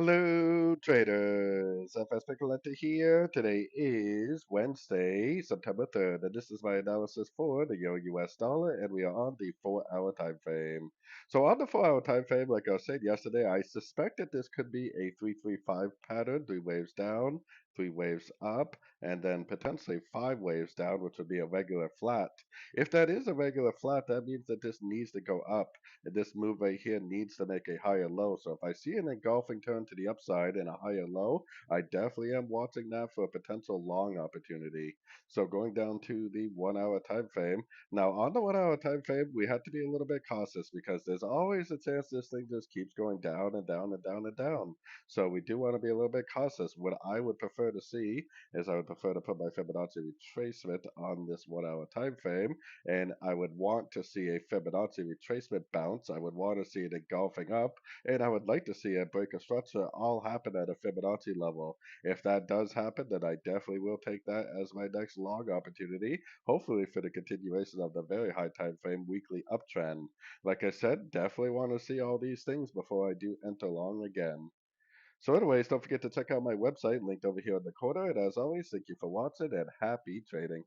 Hello, traders. FX Pip Collector here. Today is Wednesday, September 3rd, and this is my analysis for the Euro US dollar, and we are on the 4-hour time frame. So, on the 4-hour time frame, like I said yesterday, I suspect that this could be a 3-3-5 pattern, three waves down, three waves up, and then potentially five waves down, which would be a regular flat. If that is a regular flat, that means that this needs to go up. And this move right here needs to make a higher low. So if I see an engulfing turn to the upside and a higher low, I definitely am watching that for a potential long opportunity. So going down to the 1 hour time frame. Now on the 1 hour time frame, we have to be a little bit cautious because there's always a chance this thing just keeps going down and down and down and down. So we do want to be a little bit cautious. What I would prefer to see is I would prefer to put my Fibonacci retracement on this 1 hour time frame, and I would want to see a Fibonacci retracement bounce. I would want to see it engulfing up, and I would like to see a break of structure all happen at a Fibonacci level. If that does happen, then I definitely will take that as my next long opportunity, hopefully for the continuation of the very high time frame weekly uptrend. Like I said, definitely want to see all these things before I do enter long again. So anyways, don't forget to check out my website linked over here in the corner. And as always, thank you for watching and happy trading.